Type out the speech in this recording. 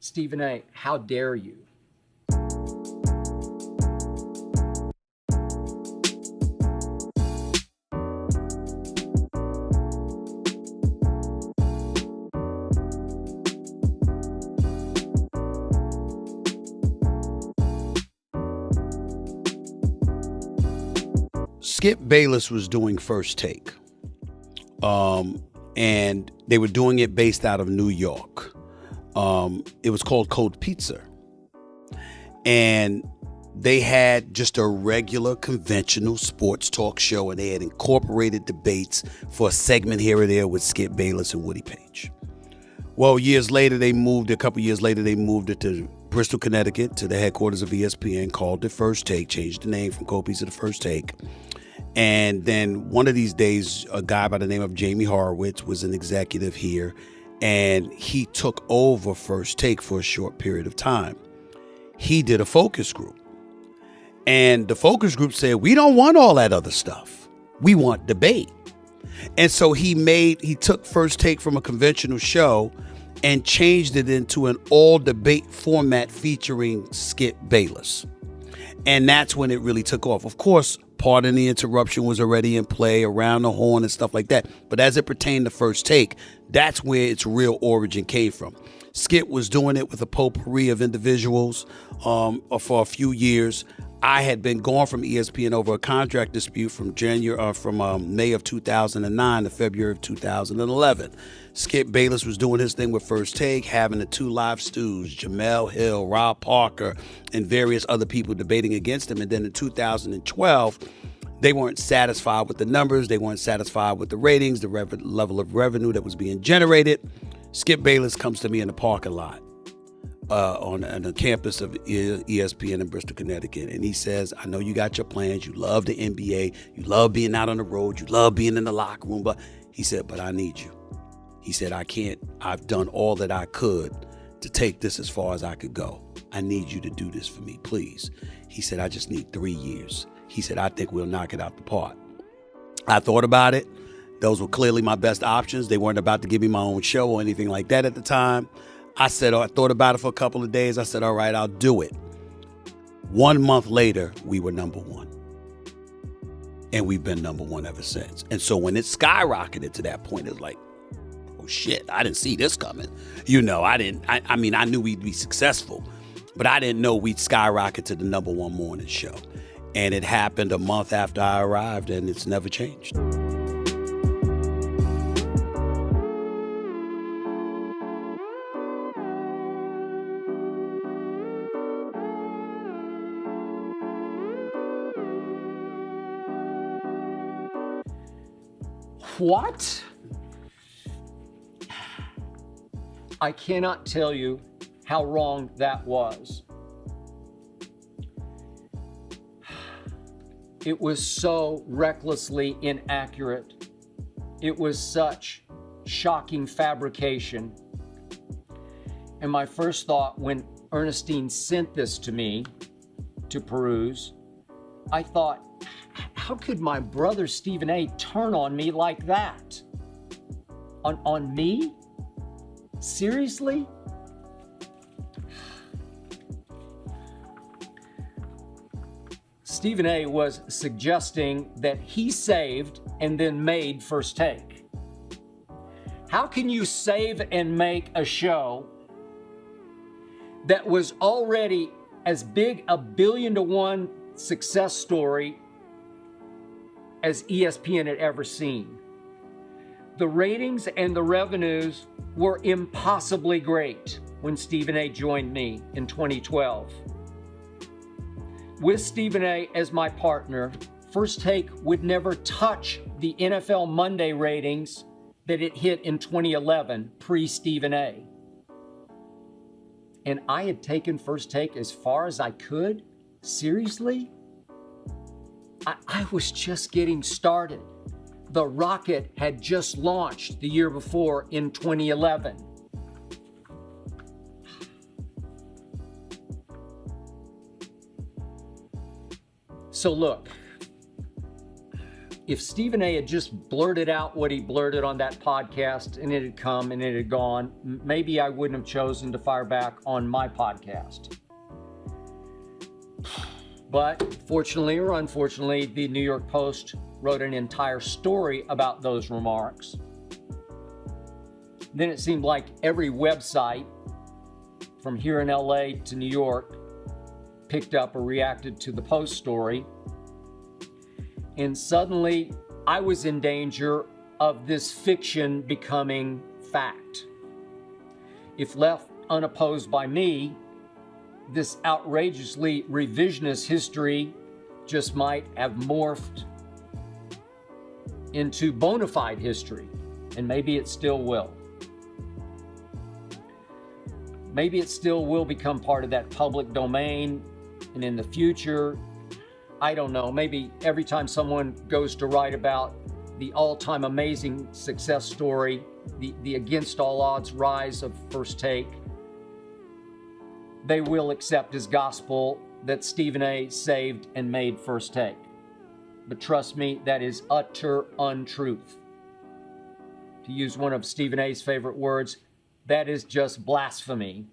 Stephen A., how dare you? Skip Bayless was doing First Take. And they were doing it based out of New York. It was called Cold Pizza. And they had just a regular conventional sports talk show, and they had incorporated debates for a segment here or there with Skip Bayless and Woody Page. Well, a couple years later, they moved it to Bristol, Connecticut, to the headquarters of ESPN, called it First Take, changed the name from Cold Pizza to First Take. And then one of these days, a guy by the name of Jamie Horowitz was an executive here, and he took over First Take for a short period of time. He did a focus group, and the focus group said, we don't want all that other stuff. We want debate. And so he took First Take from a conventional show and changed it into an all debate format featuring Skip Bayless. And that's when it really took off. Of course, Pardon the Interruption was already in play, Around the Horn and stuff like that. But as it pertained to First Take, that's where its real origin came from. Skip was doing it with a potpourri of individuals for a few years. I had been gone from ESPN over a contract dispute from May of 2009 to February of 2011. Skip Bayless was doing his thing with First Take, having the two live stews, Jamel Hill, Rob Parker, and various other people debating against him. And then in 2012, they weren't satisfied with the numbers. They weren't satisfied with the ratings, the level of revenue that was being generated. Skip Bayless comes to me in the parking lot on the campus of ESPN in Bristol, Connecticut. And he says, I know you got your plans. You love the NBA. You love being out on the road. You love being in the locker room. But he said, but I need you. He said, I've done all that I could to take this as far as I could go. I need you to do this for me, please. He said, I just need 3 years. He said, I think we'll knock it out the park. I thought about it. Those were clearly my best options. They weren't about to give me my own show or anything like that at the time. I thought about it for a couple of days. I said, all right, I'll do it. 1 month later, we were number one. And we've been number one ever since. And so when it skyrocketed to that point, it was like, oh shit, I didn't see this coming. I knew we'd be successful, but I didn't know we'd skyrocket to the number one morning show. And it happened a month after I arrived, and it's never changed. What? I cannot tell you how wrong that was. It was so recklessly inaccurate. It was such shocking fabrication. And my first thought when Ernestine sent this to me to peruse, I thought, how could my brother Stephen A. turn on me like that? On me? Seriously? Stephen A. was suggesting that he saved and then made First Take. How can you save and make a show that was already as big a 1 billion to 1 success story as ESPN had ever seen? The ratings and the revenues were impossibly great when Stephen A. joined me in 2012. With Stephen A. as my partner, First Take would never touch the NFL Monday ratings that it hit in 2011, pre-Stephen A. And I had taken First Take as far as I could? Seriously? I was just getting started. The rocket had just launched the year before in 2011. So look, if Stephen A. had just blurted out what he blurted on that podcast and it had come and it had gone, maybe I wouldn't have chosen to fire back on my podcast. But fortunately or unfortunately, the New York Post wrote an entire story about those remarks. Then it seemed like every website from here in LA to New York picked up or reacted to the Post story. And suddenly I was in danger of this fiction becoming fact. If left unopposed by me, this outrageously revisionist history just might have morphed into bona fide history, and maybe it still will. Maybe it still will become part of that public domain, and in the future, I don't know, maybe every time someone goes to write about the all-time amazing success story, the against all odds rise of First Take, they will accept as gospel that Stephen A. saved and made First Take. But trust me, that is utter untruth. To use one of Stephen A.'s favorite words, that is just blasphemy.